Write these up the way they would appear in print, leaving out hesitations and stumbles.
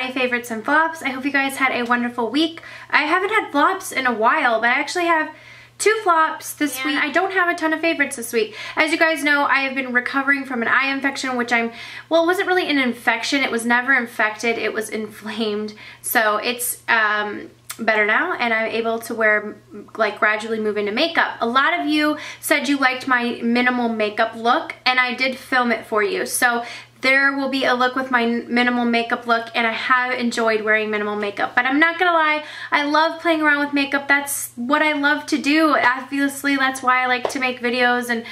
my favorites and flops. I hope you guys had a wonderful week. I haven't had flops in a while, but I actually have 2 flops this week. I don't have a ton of favorites this week. As you guys know, I have been recovering from an eye infection, which well, it wasn't really an infection. It was never infected. It was inflamed. So it's better now, and I'm able to wear, like, gradually move into makeup. A lot of you said you liked my minimal makeup look, and I did film it for you. So there will be a look with my minimal makeup look, and I have enjoyed wearing minimal makeup. But I'm not gonna lie, I love playing around with makeup. That's what I love to do. Obviously, that's why I like to make videos and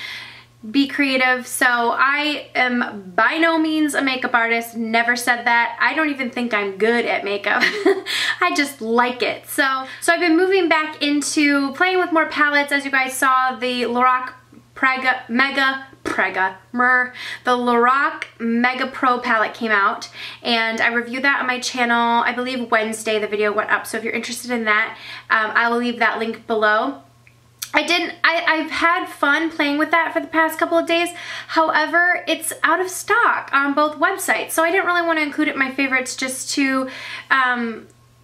be creative. So I am by no means a makeup artist, never said that. I don't even think I'm good at makeup. I just like it. So I've been moving back into playing with more palettes. As you guys saw, the Lorac the Lorac Mega Pro palette came out, and I reviewed that on my channel. I believe Wednesday the video went up, so if you're interested in that, I will leave that link below. I've had fun playing with that for the past couple of days. However, it's out of stock on both websites, so I didn't really want to include it in my favorites just to,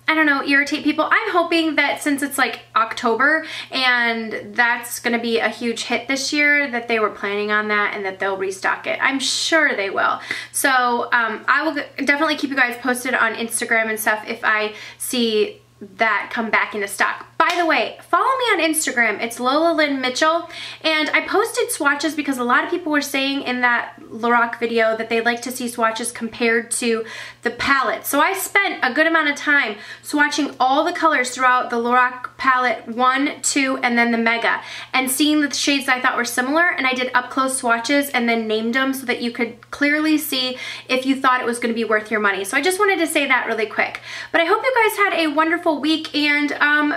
I don't know, irritate people. I'm hoping that since it's like October and that's going to be a huge hit this year, that they were planning on that and that they'll restock it. I'm sure they will. So I will definitely keep you guys posted on Instagram and stuff if I see that come back into stock. By the way, follow me on Instagram. It's Lolalynn Mitchell, and I posted swatches because a lot of people were saying in that Lorac video that they like to see swatches compared to the palette. So I spent a good amount of time swatching all the colors throughout the Lorac palette 1, 2, and then the Mega, and seeing the shades that I thought were similar, and I did up close swatches and then named them so that you could clearly see if you thought it was going to be worth your money. So I just wanted to say that really quick. But I hope you guys had a wonderful week, and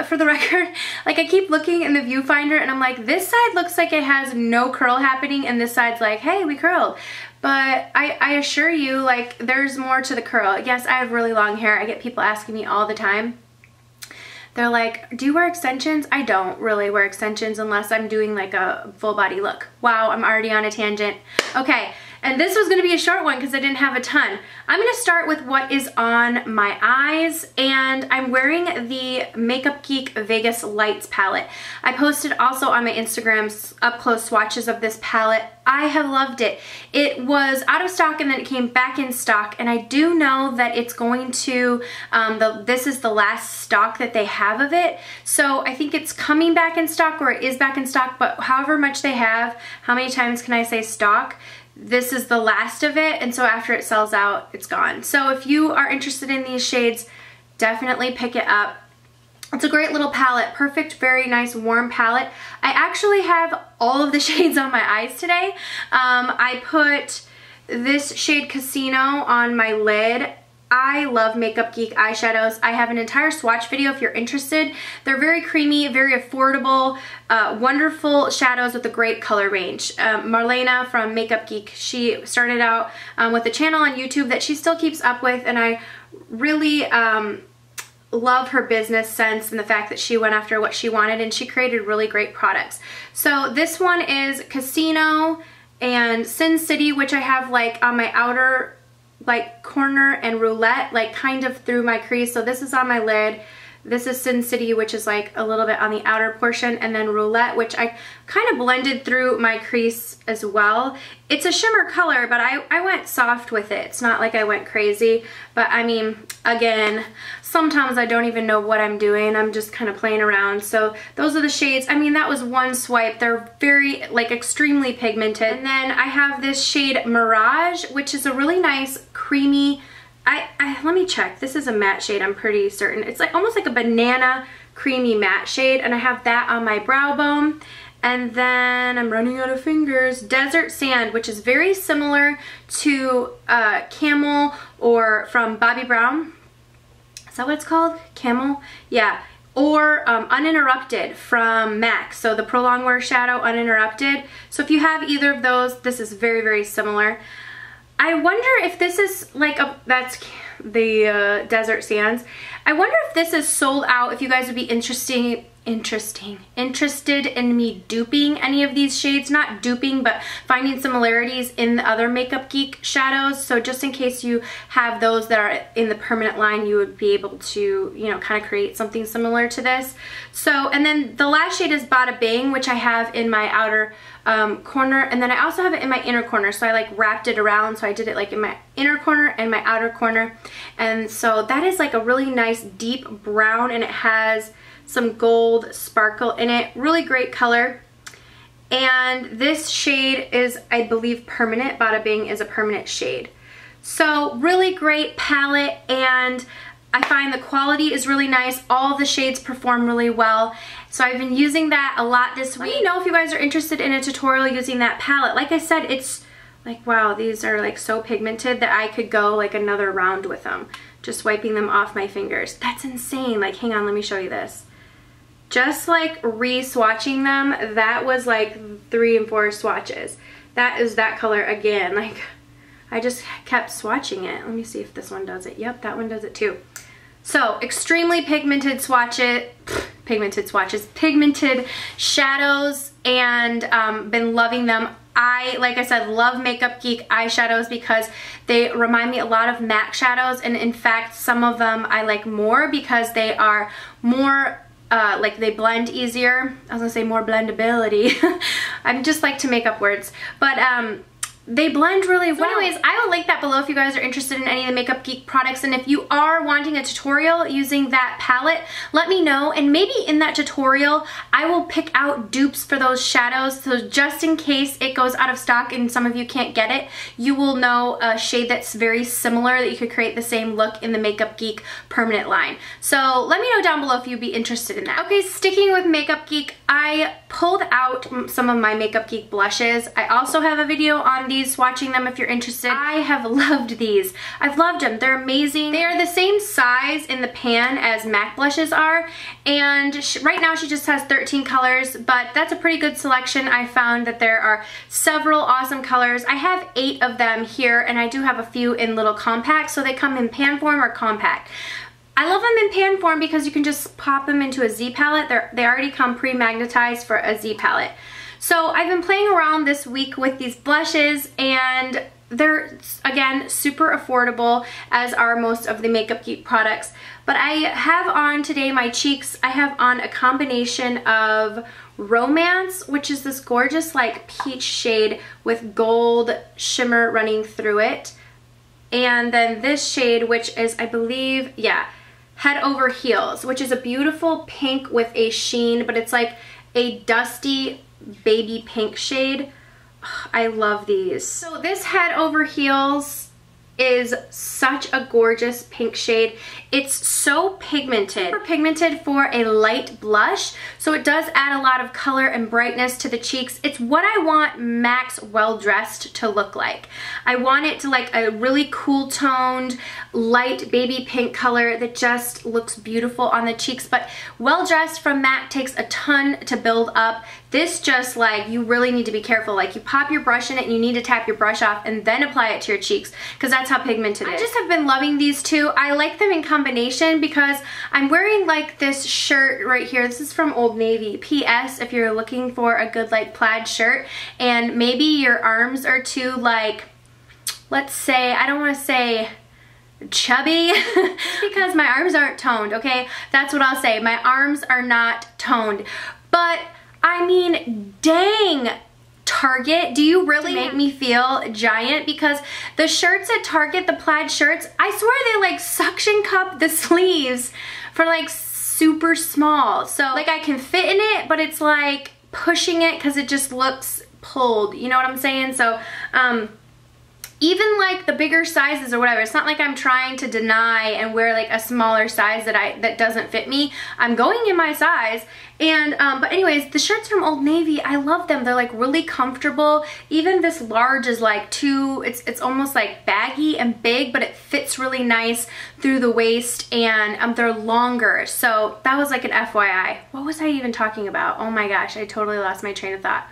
for the record, like, I keep looking in the viewfinder and I'm like, this side looks like it has no curl happening, and this side's like, hey, we curled. But I assure you, like, there's more to the curl. Yes, I have really long hair. I get people asking me all the time. They're like, do you wear extensions? I don't really wear extensions unless I'm doing like a full body look. Wow, I'm already on a tangent. Okay, and this was gonna be a short one because I didn't have a ton. I'm gonna start with what is on my eyes, and I'm wearing the Makeup Geek Vegas Lights palette. I posted also on my Instagram up close swatches of this palette. I have loved it. It was out of stock and then it came back in stock, and I do know that it's going to, this is the last stock that they have of it. So I think it's coming back in stock, or it is back in stock, but however much they have, how many times can I say stock? This is the last of it, and so after it sells out, it's gone. So if you are interested in these shades, definitely pick it up. It's a great little palette, perfect, very nice warm palette. I actually have all of the shades on my eyes today. I put this shade Casino on my lid. I love Makeup Geek eyeshadows. I have an entire swatch video if you're interested. They're very creamy, very affordable, wonderful shadows with a great color range. Marlena from Makeup Geek, she started out with a channel on YouTube that she still keeps up with, and I really love her business sense and the fact that she went after what she wanted, and she created really great products. So this one is Casino and Sin City, which I have like on my outer like corner, and Roulette like kind of through my crease. So this is on my lid. This is Sin City, which is like a little bit on the outer portion, and then Roulette, which I kind of blended through my crease as well. It's a shimmer color, but I went soft with it. It's not like I went crazy, but I mean, again, sometimes I don't even know what I'm doing. I'm just kind of playing around. So those are the shades. I mean, that was one swipe. They're very, like, extremely pigmented. And then I have this shade Mirage, which is a really nice creamy, let me check. This is a matte shade, I'm pretty certain. It's like almost like a banana creamy matte shade, and I have that on my brow bone. And then I'm running out of fingers. Desert Sand, which is very similar to Camel, or from Bobbi Brown. Is that what it's called? Camel? Yeah. Or Uninterrupted from MAC. So the Prolong Wear Shadow Uninterrupted. So if you have either of those, this is very, very similar. I wonder if this is like that's the Desert Sands. I wonder if this is sold out, if you guys would be interested in me duping any of these shades. Not duping, but finding similarities in the other Makeup Geek shadows. So just in case you have those that are in the permanent line, you would be able to, you know, kind of create something similar to this. So, and then the last shade is Bada Bing, which I have in my outer corner, and then I also have it in my inner corner. So I like wrapped it around, so I did it like in my inner corner and my outer corner. And so that is like a really nice deep brown, and it has some gold sparkle in it. Really great color. And this shade is, I believe, permanent. Bada Bing is a permanent shade. So really great palette, and I find the quality is really nice. All the shades perform really well. So I've been using that a lot this week. Let me know if you guys are interested in a tutorial using that palette. Like I said, it's like, wow, these are like so pigmented that I could go like another round with them. Just wiping them off my fingers. That's insane. Like, hang on, let me show you this. Just like re-swatching them, that was like 3 and 4 swatches. That is that color again. Like, I just kept swatching it. Let me see if this one does it. Yep, that one does it too. So, extremely pigmented swatches, pigmented shadows, and been loving them. I, like I said, love Makeup Geek eyeshadows because they remind me a lot of MAC shadows, and in fact, some of them I like more because they are more like they blend easier. I was gonna say more blendability. I just like to make up words, but they blend really well. So anyways, I will link that below if you guys are interested in any of the Makeup Geek products, and if you are wanting a tutorial using that palette, let me know, and maybe in that tutorial I will pick out dupes for those shadows, so just in case it goes out of stock and some of you can't get it, you will know a shade that's very similar that you could create the same look in the Makeup Geek permanent line. So let me know down below if you'd be interested in that. Okay, sticking with Makeup Geek, I pulled out some of my Makeup Geek blushes. I also have a video on these, swatching them if you're interested. I have loved these. I've loved them. They're amazing. They are the same size in the pan as MAC blushes are, and right now she just has 13 colors, but that's a pretty good selection. I found that there are several awesome colors. I have 8 of them here, and I do have a few in little compacts, so they come in pan form or compact. I love them in pan form because you can just pop them into a Z palette. They already come pre-magnetized for a Z palette. So I've been playing around this week with these blushes, and they're, again, super affordable, as are most of the Makeup Geek products. But I have on today my cheeks, I have on a combination of Romance, which is this gorgeous like peach shade with gold shimmer running through it. And then this shade, which is, I believe, yeah, Head Over Heels, which is a beautiful pink with a sheen, but it's like a dusty baby pink shade. I love these. So this Head Over Heels is such a gorgeous pink shade. It's so pigmented. Super pigmented for a light blush, so it does add a lot of color and brightness to the cheeks. It's what I want MAC's Well Dressed to look like. I want it to like a really cool toned, light baby pink color that just looks beautiful on the cheeks, but Well Dressed from MAC takes a ton to build up. This just like, you really need to be careful. Like, you pop your brush in it and you need to tap your brush off and then apply it to your cheeks, because that's how pigmented it is. I just have been loving these two. I like them in combination because I'm wearing like this shirt right here. This is from Old Navy. P.S. if you're looking for a good like plaid shirt and maybe your arms are too like, let's say, I don't want to say chubby because my arms aren't toned, okay? That's what I'll say. My arms are not toned. But I mean, dang, Target, do you really make me feel giant? Because the shirts at Target, the plaid shirts, I swear they like suction cup the sleeves for like super small. So like I can fit in it, but it's like pushing it because it just looks pulled. You know what I'm saying? So even like the bigger sizes or whatever, it's not like I'm trying to deny and wear like a smaller size that doesn't fit me. I'm going in my size. And but anyways, the shirts from Old Navy, I love them. They're like really comfortable. Even this large is like it's almost like baggy and big, but it fits really nice through the waist, and they're longer. So that was like an FYI. What was I even talking about? Oh my gosh, I totally lost my train of thought.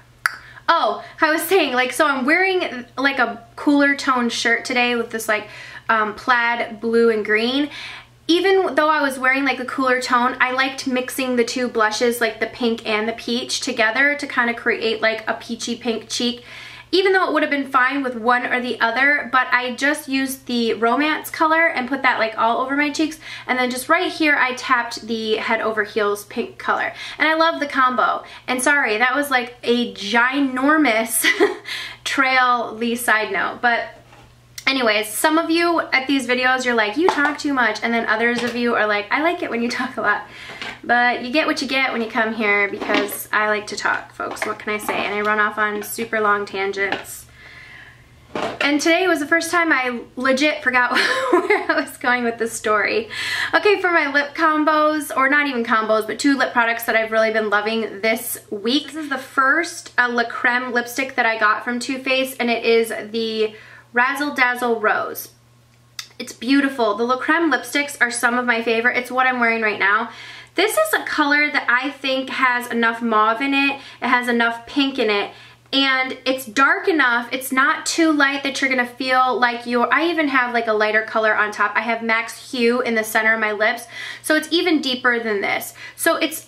Oh, I was saying, like, so I'm wearing like a cooler toned shirt today with this like plaid blue and green. even though I was wearing like a cooler tone, I liked mixing the two blushes, like the pink and the peach together to kind of create like a peachy pink cheek. Even though it would have been fine with one or the other, but I just used the Romance color and put that like all over my cheeks. And then just right here, I tapped the Head Over Heels pink color. And I love the combo. And sorry, that was like a ginormous trail-ly side note. But anyways, some of you at these videos, you're like, you talk too much. And then others of you are like, I like it when you talk a lot. But you get what you get when you come here because I like to talk, folks. What can I say? And I run off on super long tangents. And today was the first time I legit forgot where I was going with this story. Okay, for my lip combos, or not even combos, but 2 lip products that I've really been loving this week. This is the first La Creme lipstick that I got from Too Faced, and it is the Razzle Dazzle Rose. It's beautiful. The La Creme lipsticks are some of my favorite. It's what I'm wearing right now. This is a color that I think has enough mauve in it. It has enough pink in it. And it's dark enough. It's not too light that you're going to feel like you're... I even have like a lighter color on top. I have Max Hue in the center of my lips. So it's even deeper than this. So it's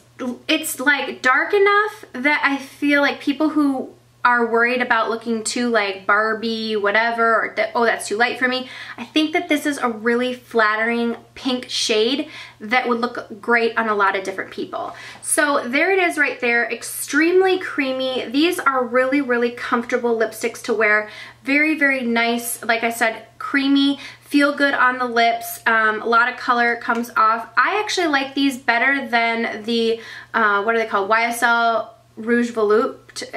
like dark enough that I feel like people who are worried about looking too like Barbie, whatever, or that, oh, that's too light for me. I think that this is a really flattering pink shade that would look great on a lot of different people. So there it is right there, extremely creamy. These are really, really comfortable lipsticks to wear. Very, very nice, like I said, creamy, feel good on the lips. A lot of color comes off. I actually like these better than the, what are they called? YSL Rouge Volupte,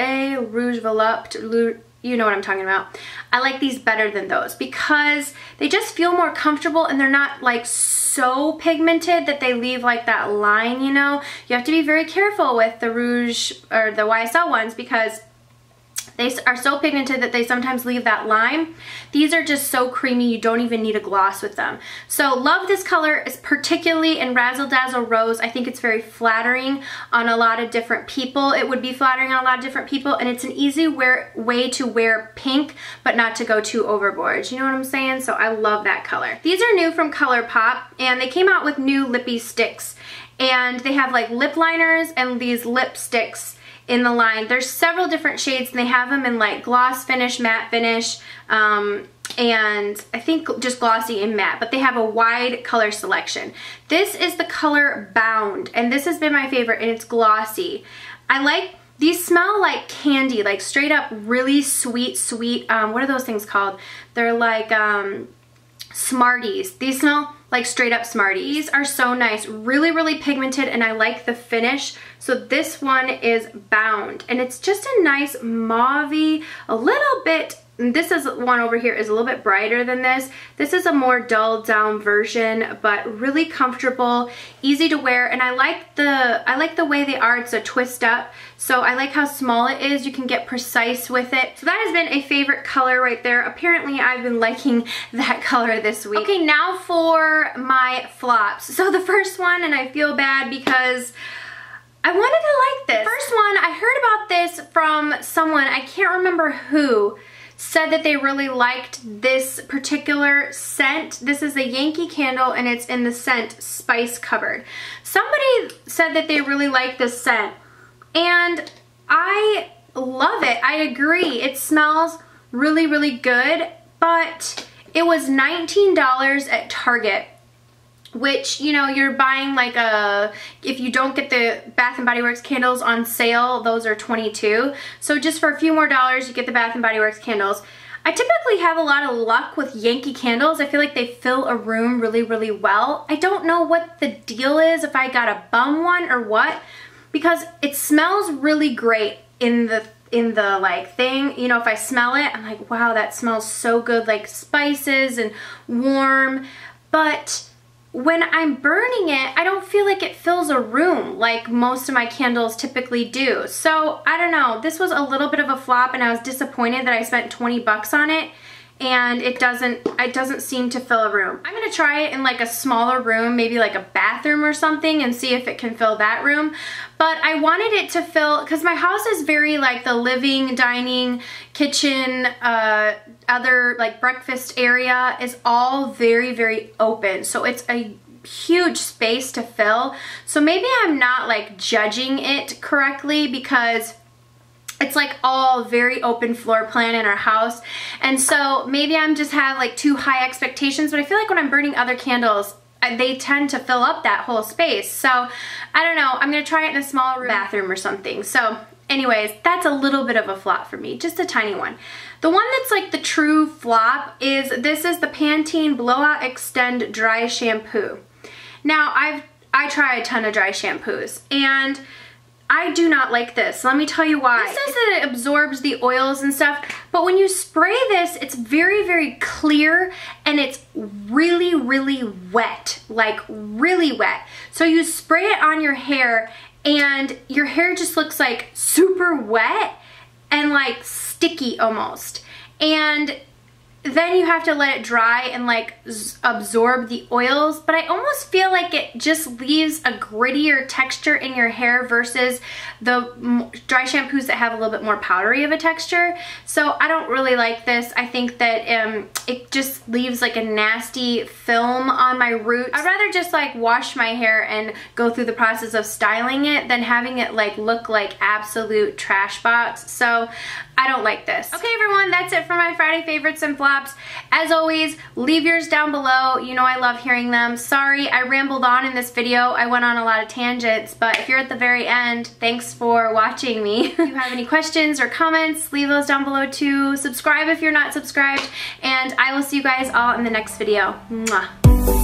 you know what I'm talking about. I like these better than those because they just feel more comfortable and they're not like so pigmented that they leave like that line, you know. You have to be very careful with the Rouge or the YSL ones because they are so pigmented that they sometimes leave that line. These are just so creamy, you don't even need a gloss with them. So love this color, particularly in Razzle Dazzle Rose. I think it's very flattering on a lot of different people. It would be flattering on a lot of different people, and it's an easy way to wear pink, but not to go too overboard. You know what I'm saying? So I love that color. These are new from Colourpop, and they came out with new lippy sticks. And they have like lip liners and these lipsticks in the line. There's several different shades, and they have them in like gloss finish, matte finish, and I think just glossy and matte, but they have a wide color selection. This is the color Bound, and this has been my favorite, and it's glossy. I like, these smell like candy, like straight up really sweet, what are those things called? They're like Smarties. These smell like straight up Smarties. These are so nice, really, really pigmented, and I like the finish. So this one is Bound, and it's just a nice mauve-y, a little bit, this is one over here is a little bit brighter than this. This is a more dulled down version, but really comfortable, easy to wear, and I like the way they are. It's a twist up, so I like how small it is. You can get precise with it. So that has been a favorite color right there. Apparently I've been liking that color this week. Okay, now for my flops. So the first one, and I feel bad because I wanted to like this. First one, I heard about this from someone, I can't remember who, said that they really liked this particular scent. This is a Yankee candle, and it's in the scent Spice Cupboard. Somebody said that they really like this scent, and I love it. I agree. It smells really, really good, but it was $19 at Target, which, you know, you're buying like if you don't get the Bath & Body Works candles on sale, those are $22. So just for a few more dollars, you get the Bath & Body Works candles. I typically have a lot of luck with Yankee candles. I feel like they fill a room really, really well. I don't know what the deal is, if I got a bum one or what, because it smells really great in the like thing, you know, if I smell it, I'm like, wow, that smells so good, like spices and warm, but when I'm burning it, I don't feel like it fills a room like most of my candles typically do. So I don't know, this was a little bit of a flop, and I was disappointed that I spent 20 bucks on it, and it doesn't seem to fill a room. I'm gonna try it in like a smaller room, maybe like a bathroom or something, and see if it can fill that room. But I wanted it to fill, because my house is very like the living, dining, kitchen, other like breakfast area is all very, very open. So it's a huge space to fill. So maybe I'm not like judging it correctly because it's like all very open floor plan in our house. And so maybe I'm just have like too high expectations, but I feel like when I'm burning other candles, they tend to fill up that whole space. So I don't know, I'm gonna try it in a small bathroom or something. So anyways, that's a little bit of a flop for me, just a tiny one. The one that's like the true flop is, this is the Pantene Blowout Extend Dry Shampoo. Now, I try a ton of dry shampoos, and I do not like this. Let me tell you why. It says that it absorbs the oils and stuff, but when you spray this, it's very, very clear, and it's really, really wet, like really wet. So you spray it on your hair, and your hair just looks like super wet and like sticky almost. And then you have to let it dry and like absorb the oils, but I almost feel like it just leaves a grittier texture in your hair versus the dry shampoos that have a little bit more powdery of a texture. So I don't really like this. I think that it just leaves like a nasty film on my roots. I'd rather just like wash my hair and go through the process of styling it than having it like look like absolute trash box. So I don't like this. Okay everyone, that's it for my Friday favorites and flops. As always, leave yours down below. You know I love hearing them. Sorry I rambled on in this video. I went on a lot of tangents, but if you're at the very end, thanks for watching me. If you have any questions or comments, leave those down below too. Subscribe if you're not subscribed, and I will see you guys all in the next video. Mwah.